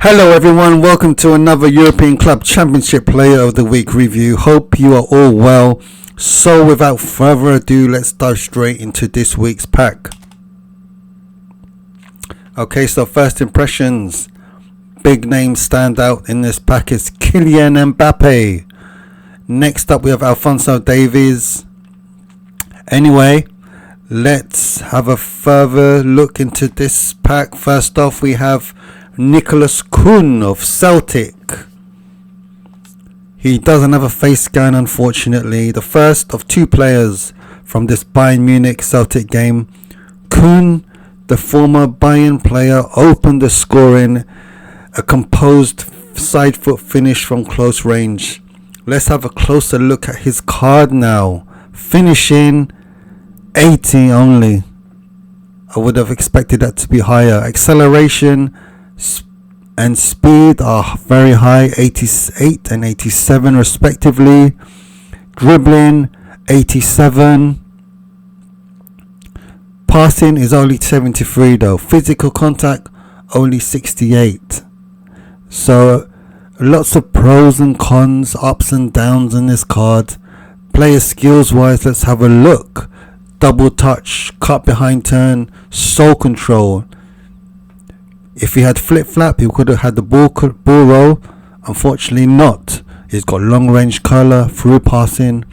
Hello everyone, welcome to another European Club Championship Player of the Week review. Hope you are all well. So without further ado, let's dive straight into this week's pack. Okay, so first impressions. Big names stand out in this pack is Kylian Mbappe. Next up we have Alphonso Davies. Anyway, let's have a further look into this pack. First off we have Nicholas Kuhn of Celtic. He doesn't have a face scan, unfortunately. The first of two players from this Bayern Munich Celtic game. Kuhn, the former Bayern player, opened the scoring, a composed side foot finish from close range. Let's have a closer look at his card now. Finishing 80 only. I would have expected that to be higher. Acceleration and speed are very high, 88 and 87 respectively. Dribbling 87. Passing is only 73 though. Physical contact only 68. So lots of pros and cons, ups and downs in this card. Player skills wise, let's have a look. Double touch, cut behind turn, soul control. If he had flip-flap, he could have had the ball roll. Unfortunately not. He's got long range curler, through passing,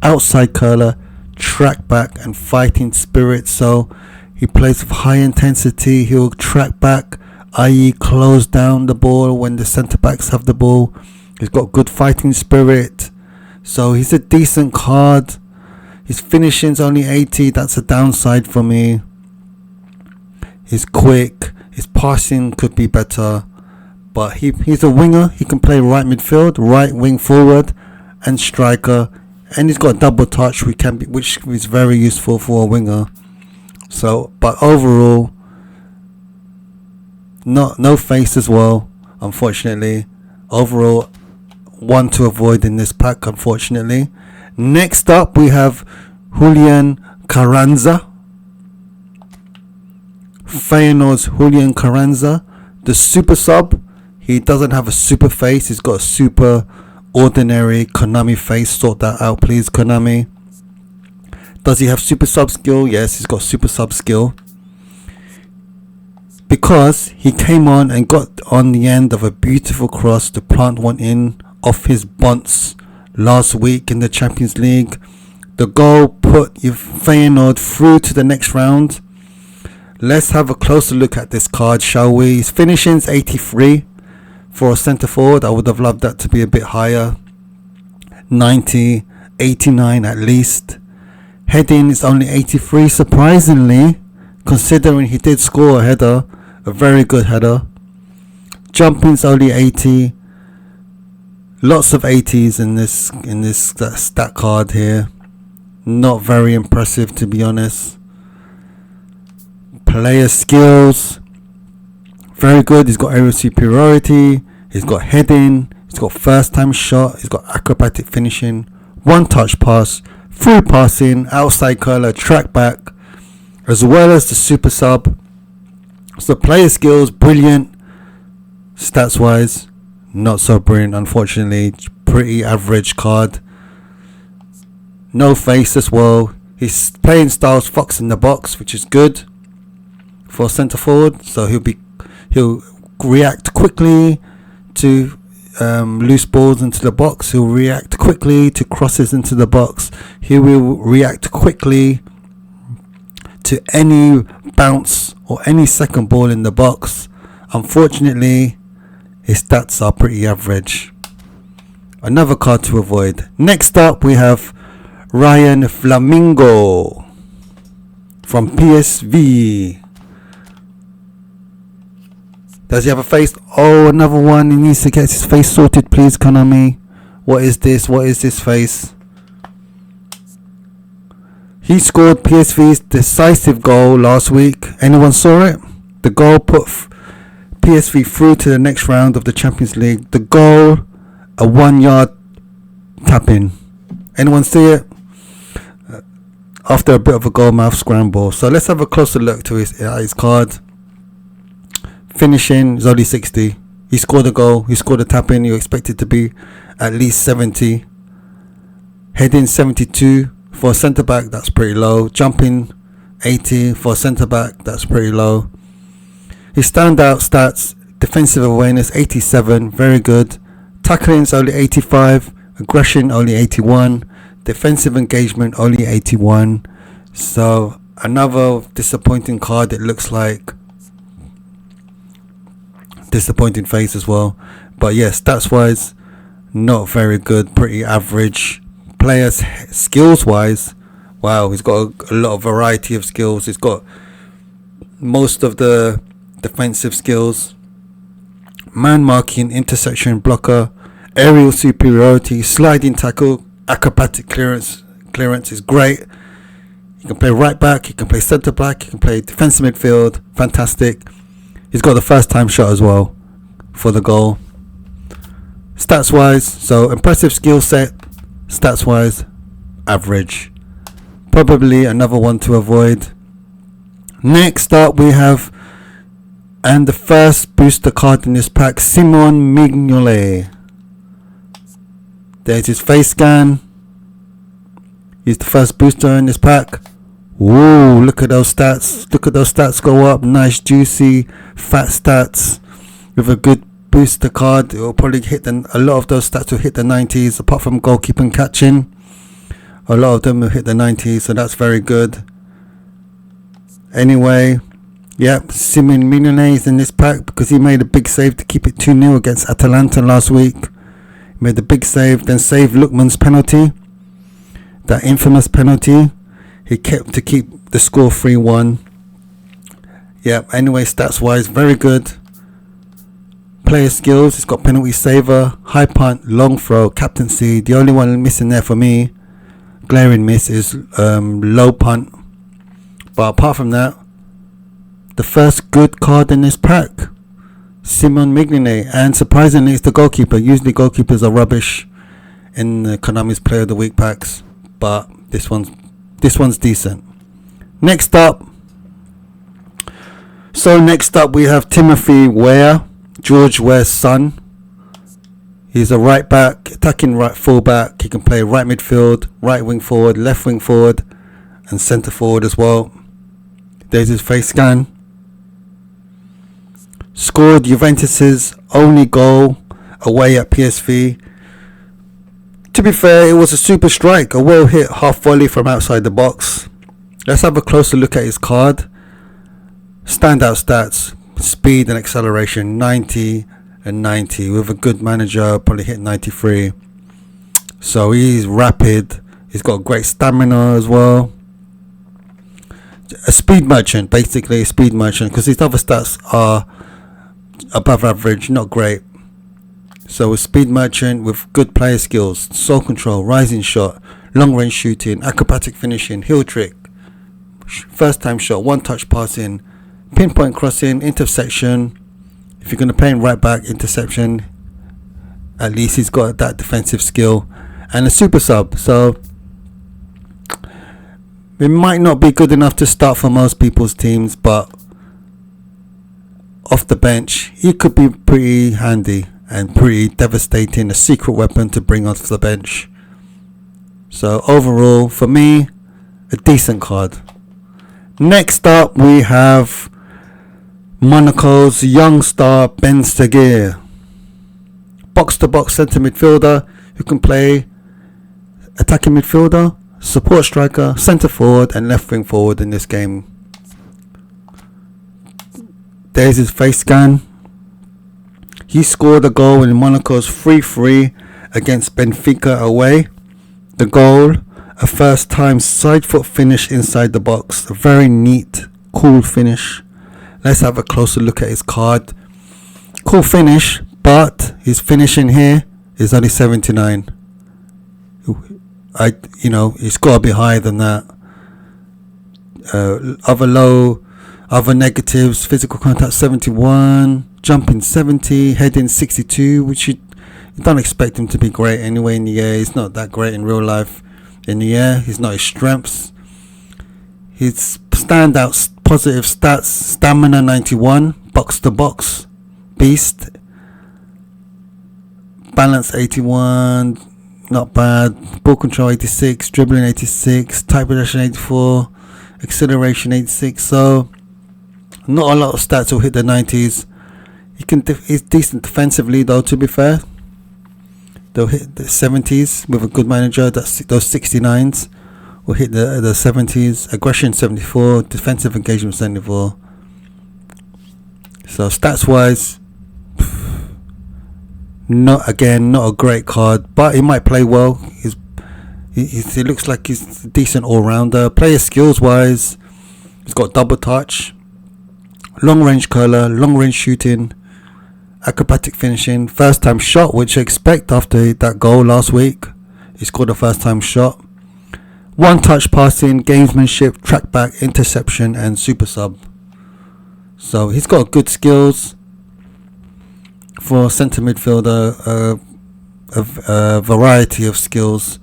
outside curler, track back and fighting spirit. So he plays with high intensity. He'll track back, i.e. close down the ball when the centre backs have the ball. He's got good fighting spirit. So he's a decent card. His finishing's only 80. That's a downside for me. He's quick. His passing could be better, but he's a winger. He can play right midfield, right wing forward, and striker. And he's got double touch, which is very useful for a winger. So, but overall, no face as well. Unfortunately, overall, one to avoid in this pack. Unfortunately, next up we have Julian Carranza. Feyenoord's Julian Carranza, the super sub. He doesn't have a super face. He's got a super ordinary Konami face. Sort that out, please, Konami. Does he have super sub skill? Yes, he's got super sub skill. Because he came on and got on the end of a beautiful cross to plant one in off his bunts last week in the Champions League. The goal put Feyenoord through to the next round. Let's have a closer look at this card, shall we? His finishing's 83 for a centre forward. I would have loved that to be a bit higher. 90, 89 at least. Heading is only 83, surprisingly, considering he did score a header, a very good header. Jumping's only 80. Lots of 80s in this stat card here. Not very impressive, to be honest. Player skills, very good. He's got aerial superiority, he's got heading, he's got first time shot, he's got acrobatic finishing, one touch pass, through passing, outside curler, track back, as well as the super sub. So player skills, brilliant. Stats wise, not so brilliant, unfortunately. Pretty average card. No face as well. His playing style's fox in the box, which is good for centre forward, so he'll react quickly to loose balls into the box. He'll react quickly to crosses into the box. He will react quickly to any bounce or any second ball in the box. Unfortunately, his stats are pretty average. Another card to avoid. Next up we have Ryan Flamingo from PSV. Does he have a face? Oh, another one. He needs to get his face sorted, please, Konami. What is this? What is this face? He scored PSV's decisive goal last week. Anyone saw it? The goal put PSV through to the next round of the Champions League. The goal, a 1 yard tap-in. Anyone see it? After a bit of a goalmouth scramble. So let's have a closer look to his card. Finishing is only 60. He scored a goal. He scored a tap in. You expect it to be at least 70. Heading 72 for a centre back. That's pretty low. Jumping 80 for a centre back. That's pretty low. His standout stats: defensive awareness 87, very good. Tackling is only 85. Aggression only 81. Defensive engagement only 81. So another disappointing card, it looks like. Disappointing face as well. But yeah, stats wise, not very good, pretty average. Players skills wise, wow, he's got a lot of variety of skills. He's got most of the defensive skills: man marking, intersection, blocker, aerial superiority, sliding tackle, acrobatic clearance is great. You can play right back, you can play centre back, you can play defensive midfield. Fantastic. He's got the first time shot as well for the goal. Stats wise, so impressive skill set. Stats wise, average. Probably another one to avoid. Next up we have, and the first booster card in this pack, Simon Mignolet. There's his face scan. He's the first booster in this pack. Whoa, look at those stats. Look at those stats go up. Nice, juicy, fat stats. With a good booster card, it will probably hit a lot of those stats will hit the 90s, apart from goalkeeping and catching. A lot of them will hit the 90s, so that's very good. Anyway, yep, Simon Mignolet is in this pack because he made a big save to keep it 2-0 against Atalanta last week. He made the big save, then saved Lookman's penalty. That infamous penalty. He kept to keep the score 3-1. Yep, anyway, stats wise, very good. Player skills, he's got penalty saver, high punt, long throw, captaincy. The only one missing there for me, glaring miss, is low punt. But apart from that, the first good card in this pack, Simon Mignolet. And surprisingly, it's the goalkeeper. Usually goalkeepers are rubbish in the Konami's Player of the Week packs, but this one's decent. Next up we have Timothy Weah, George Weah's son. He's a right back, attacking right full back. He can play right midfield, right wing forward, left wing forward, and centre forward as well. There's his face scan. Scored Juventus's only goal away at PSV. To be fair, it was a super strike, a well hit half volley from outside the box. Let's have a closer look at his card. Standout stats: speed and acceleration 90 and 90. With a good manager, probably hit 93. So he's rapid. He's got great stamina as well. A speed merchant, basically a speed merchant, because his other stats are above average, not great. So a speed merchant with good player skills: soul control, rising shot, long range shooting, acrobatic finishing, heel trick, first time shot, one touch passing, pinpoint crossing, interception. If you're going to play him right back, interception. At least he's got that defensive skill, and a super sub. So it might not be good enough to start for most people's teams, but off the bench he could be pretty handy and pretty devastating, a secret weapon to bring off the bench. So overall, for me, a decent card. Next up we have Monaco's young star Ben Seguir, box to box centre midfielder who can play attacking midfielder, support striker, centre forward and left wing forward in this game. There's his face scan. He scored a goal in Monaco's 3-3 against Benfica away. The goal, a first time side foot finish inside the box. A very neat, cool finish. Let's have a closer look at his card. Cool finish, but his finishing here is only 79. It's got to be higher than that. Other negatives: physical contact 71, jumping 70, heading 62, which you don't expect him to be great anyway in the air. He's not that great in real life in the air. He's not his strengths. His standout positive stats: stamina 91, box to box, beast, balance 81, not bad. Ball control 86, dribbling 86, tight possession 84, acceleration 86. So not a lot of stats will hit the 90s. He's decent defensively though, to be fair. They'll hit the 70s with a good manager. Those 69s will hit the 70s. Aggression 74, defensive engagement 74. So stats wise, not a great card, but he might play well. He looks like he's a decent all-rounder. Player skills wise, he's got double touch, long range curler, long range shooting, acrobatic finishing, first time shot, which I expect after that goal last week. He scored a first time shot. One touch passing, gamesmanship, track back, interception, and super sub. So he's got good skills for centre midfielder, a variety of skills.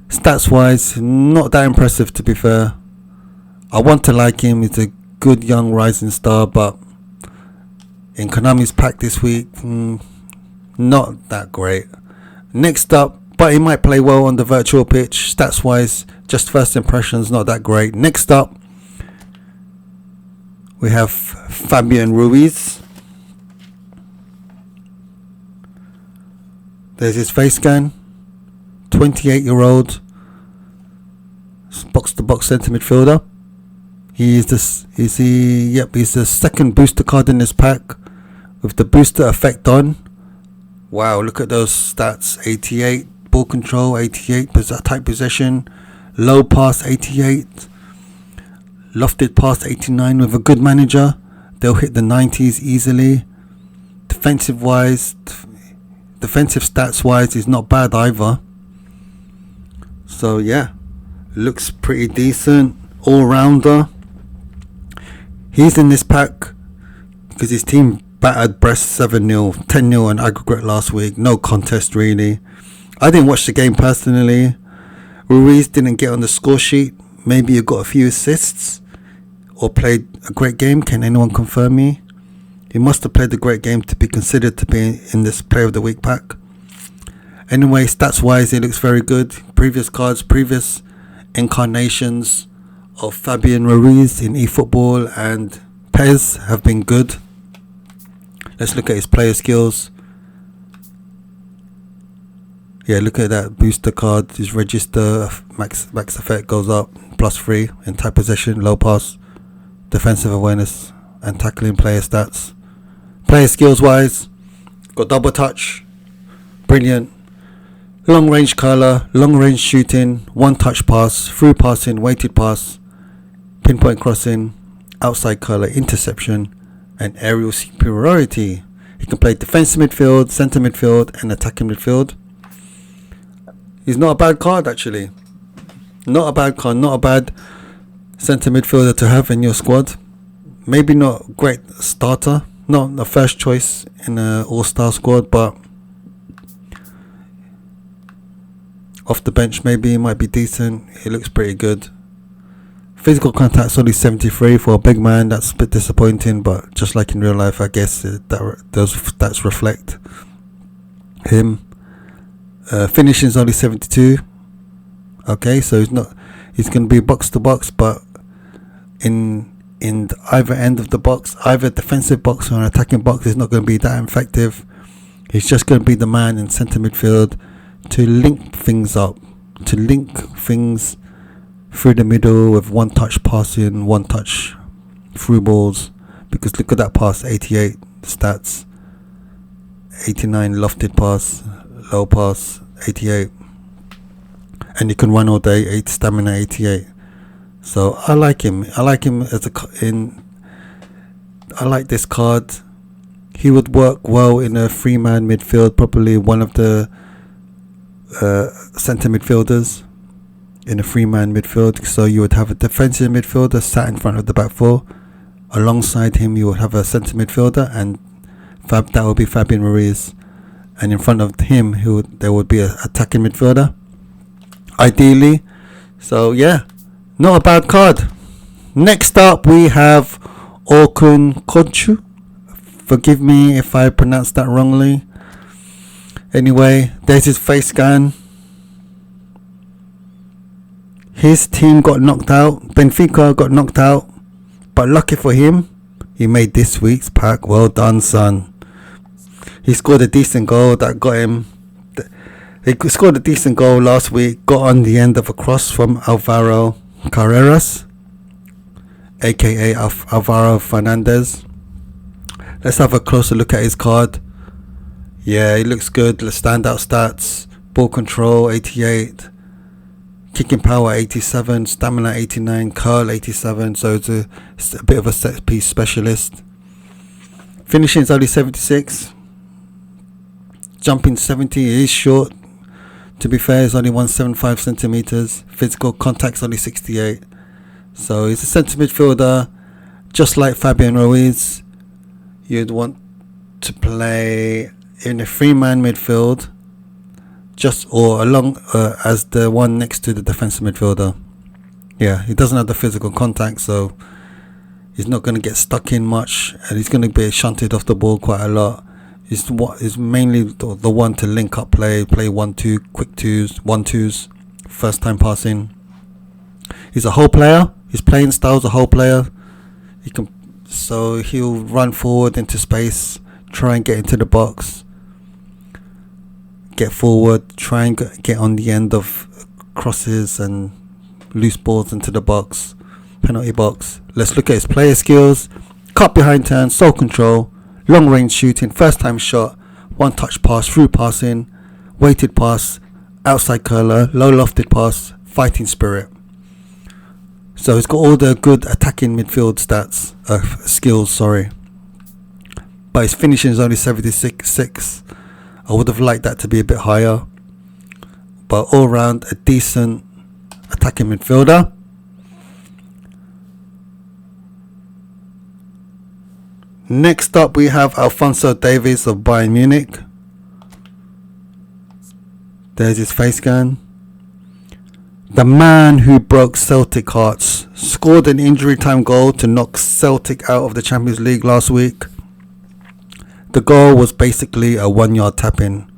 Stats wise, not that impressive, to be fair. I want to like him. He's a good young rising star, but in Konami's pack this week, not that great. Next up, but he might play well on the virtual pitch. Stats wise, just first impressions, not that great. Next up, we have Fabian Ruiz. There's his face scan. 28-year-old box-to-box centre midfielder. He's the second booster card in this pack with the booster effect on. Wow, look at those stats. 88 ball control, 88 tight possession, low pass 88, lofted pass 89. With a good manager, they'll hit the 90s easily. Defensive stats wise is not bad either. So yeah, looks pretty decent, all-rounder. He's in this pack because his team battered Brest 7-0, 10-0 in aggregate last week. No contest really. I didn't watch the game personally. Ruiz didn't get on the score sheet. Maybe he got a few assists or played a great game. Can anyone confirm me? He must have played a great game to be considered to be in this Player of the Week pack. Anyway, stats wise, he looks very good. Previous incarnations of Fabian Ruiz in eFootball and PES have been good. Let's look at his player skills. Yeah, look at that booster card. His register max effect goes up, +3 in tight possession, low pass, defensive awareness, and tackling player stats. Player skills wise, got double touch, brilliant. Long range curler, long range shooting, one touch pass, through passing, weighted pass, pinpoint crossing, outside curler, interception, and aerial superiority. He can play defensive midfield, centre midfield, and attacking midfield. He's not a bad card actually. Not a bad card, not a bad centre midfielder to have in your squad. Maybe not great starter, not the first choice in an all-star squad, but off the bench maybe he might be decent. He looks pretty good. Physical contact's only 73 for a big man. That's a bit disappointing, but just like in real life, I guess those stats reflect him. Finishing's only 72. Okay, so he's going to be box to box, but in either end of the box, either defensive box or an attacking box, is not going to be that effective. He's just going to be the man in centre midfield to link things up, to link things through the middle with one touch passing, one touch through balls. Because look at that pass, 88 stats, 89 lofted pass, low pass, 88, and you can run all day, 8 stamina, 88. So I like him. I like this card. He would work well in a 3-man midfield, probably one of the centre midfielders in a 3-man midfield. So you would have a defensive midfielder sat in front of the back four. Alongside him you would have a centre midfielder, and that would be Fabian Ruiz, and in front of him there would be an attacking midfielder ideally. So yeah, not a bad card. Next up we have Orkun Kochu. Forgive me if I pronounced that wrongly. Anyway, there's his face scan. His team got knocked out. Benfica got knocked out. But lucky for him, he made this week's pack. Well done, son. He scored a decent goal that got him. He scored a decent goal last week. Got on the end of a cross from Alvaro Carreras, aka Alvaro Fernandez. Let's have a closer look at his card. Yeah, he looks good. Let's standout stats. Ball control 88. Kicking power 87, stamina 89, curl 87, so it's a bit of a set piece specialist. Finishing is only 76. Jumping 70, he is short. To be fair, he's only 175 centimeters. Physical contact's only 68. So he's a centre midfielder, just like Fabian Ruiz. You'd want to play in a 3-man midfield, just or along as the one next to the defensive midfielder. Yeah, he doesn't have the physical contact, so he's not going to get stuck in much, and he's going to be shunted off the ball quite a lot. He's mainly the one to link up play 1-2, quick 1-2s, first time passing. He's a whole player. His playing style's a whole player. He'll run forward into space, try and get into the box, get forward, try and get on the end of crosses and loose balls into the box, penalty box. Let's look at his player skills. Cut behind turn, sole control, long range shooting, first time shot, one touch pass, through passing, weighted pass, outside curler, low lofted pass, fighting spirit. So he's got all the good attacking midfield skills, but his finishing is only 76. I would have liked that to be a bit higher, but all round a decent attacking midfielder. Next up we have Alphonso Davies of Bayern Munich. There's his face scan. The man who broke Celtic hearts scored an injury time goal to knock Celtic out of the Champions League last week. The goal was basically a 1-yard tap-in.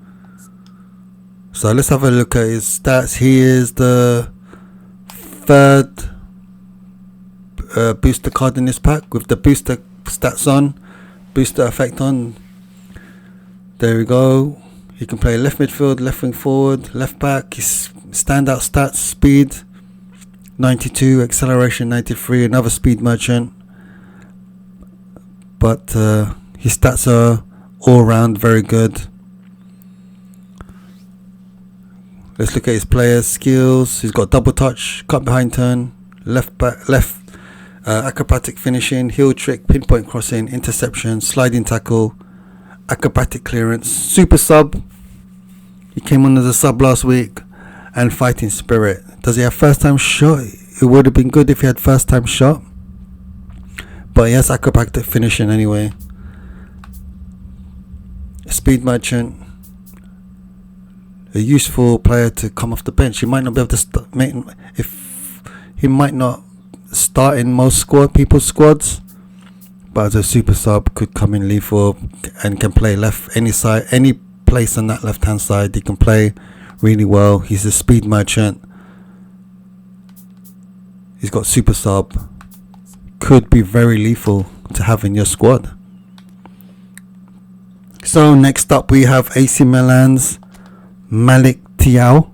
So let's have a look at his stats. He is the third booster card in this pack with the booster stats on, booster effect on. There we go. He can play left midfield, left wing forward, left back. His standout stats: speed 92, acceleration 93, another speed merchant. But his stats are all round very good. Let's look at his player skills. He's got double touch, cut behind turn, left acrobatic finishing, heel trick, pinpoint crossing, interception, sliding tackle, acrobatic clearance, super sub. He came on as a sub last week, and fighting spirit. Does he have first time shot? It would have been good if he had first time shot, but he has acrobatic finishing anyway. Speed merchant, a useful player to come off the bench. He might not be able to he might not start in most people's squads, but as a super sub could come in lethal and can play left any side, any place on that left hand side. He can play really well. He's a speed merchant. He's got super sub. Could be very lethal to have in your squad. So next up we have AC Milan's Malik Thiaw.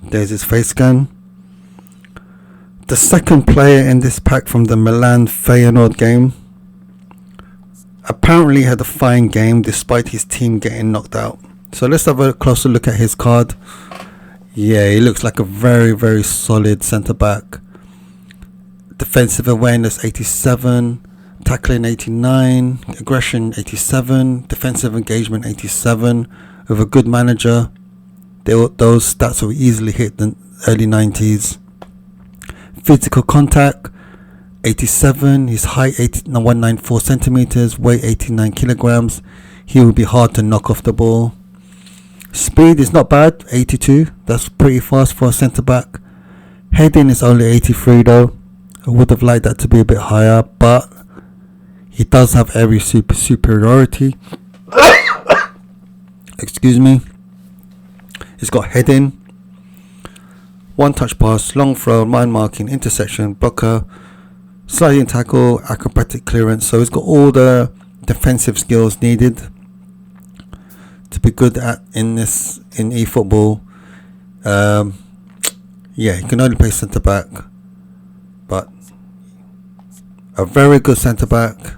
There's his face scan. The second player in this pack from the Milan Feyenoord game. Apparently had a fine game despite his team getting knocked out. So let's have a closer look at his card. Yeah, he looks like a very, very solid centre back. Defensive awareness 87, tackling 89, aggression 87, defensive engagement 87. With a good manager, those stats will easily hit the early 90s. Physical contact 87, his height 194 centimeters, weight 89 kilograms. He will be hard to knock off the ball. Speed is not bad, 82. That's pretty fast for a centre back. Heading is only 83 though. I would have liked that to be a bit higher, but he does have every superiority. Excuse me. He's got heading, one touch pass, long throw, man marking, interception, blocker, sliding tackle, acrobatic clearance. So he's got all the defensive skills needed to be good at in eFootball. He can only play centre back, but a very good centre back,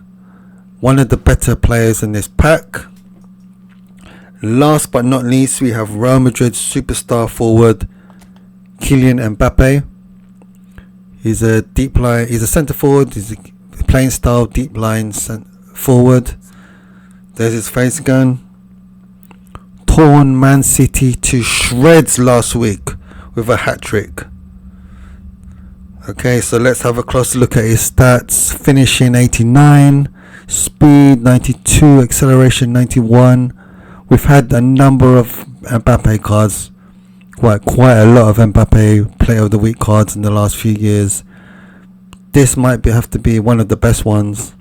one of the better players in this pack. Last but not least, we have Real Madrid superstar forward Kylian Mbappe. He's a deep line. He's a centre forward. He's a playing style deep line forward. There's his face again. Torn Man City to shreds last week with a hat trick. Okay, so let's have a closer look at his stats. Finishing 89, speed 92, acceleration 91. We've had a number of Mbappe cards, quite a lot of Mbappe Player of the Week cards in the last few years. This might have to be one of the best ones.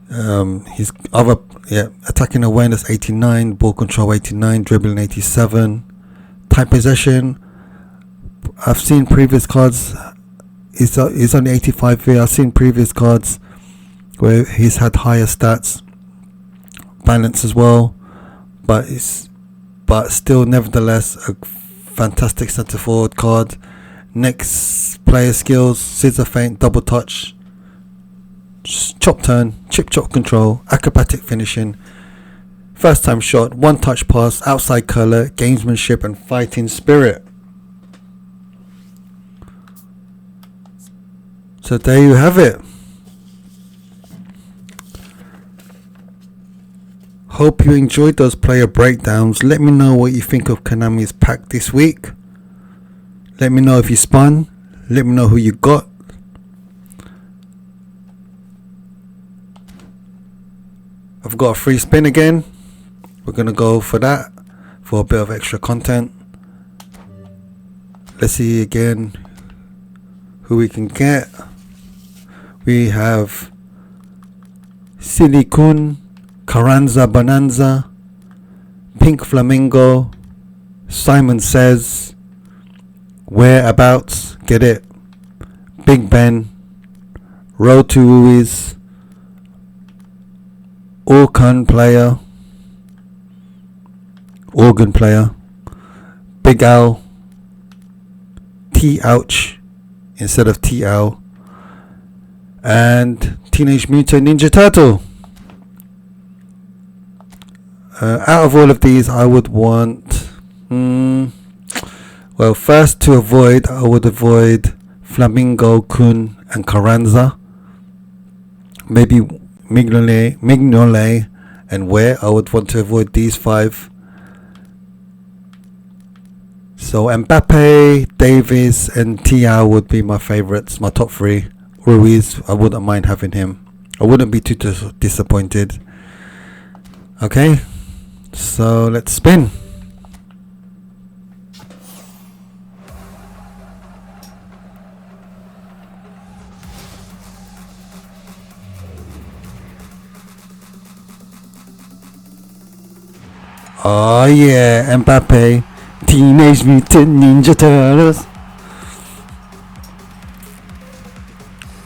His attacking awareness 89, ball control 89, dribbling 87, tight possession. I've seen previous cards. He's only 85 here. I've seen previous cards where he's had higher stats. Balance as well, but still nevertheless a fantastic centre forward card. Next player skills: scissor feint, double touch, chop turn, chip chop control, acrobatic finishing, first time shot, one touch pass, outside curler, gamesmanship and fighting spirit. So there you have it. Hope you enjoyed those player breakdowns. Let me know what you think of Konami's pack this week. Let me know if you spun. Let me know who you got. I've got a free spin again. We're going to go for that for a bit of extra content. Let's see again who we can get. We have Silicon, Carranza Bonanza, Pink Flamingo, Simon Says, Whereabouts, get it, Big Ben, Road to Ruiz, Organ player, Big Al, T-Ouch instead of T-Owl, and Teenage Mutant Ninja Turtle. Out of all of these, I would want first to avoid, I would avoid Flamingo, Kun and Carranza. Maybe Mignole and Ware. I would want to avoid these five. So Mbappe, Davies and Tiao would be my favourites, my top three. Ruiz, I wouldn't mind having him. I wouldn't be too disappointed. Okay, so let's spin. Oh yeah, Mbappe, Teenage Mutant Ninja Turtles.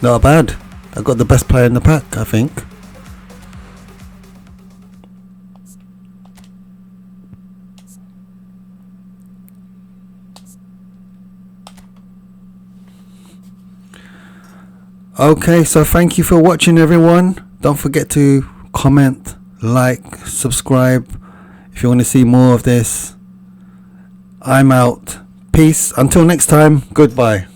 Not bad. I got the best player in the pack, I think. Okay, so thank you for watching, everyone. Don't forget to comment, like, subscribe if you want to see more of this. I'm out. Peace. Until next time, goodbye.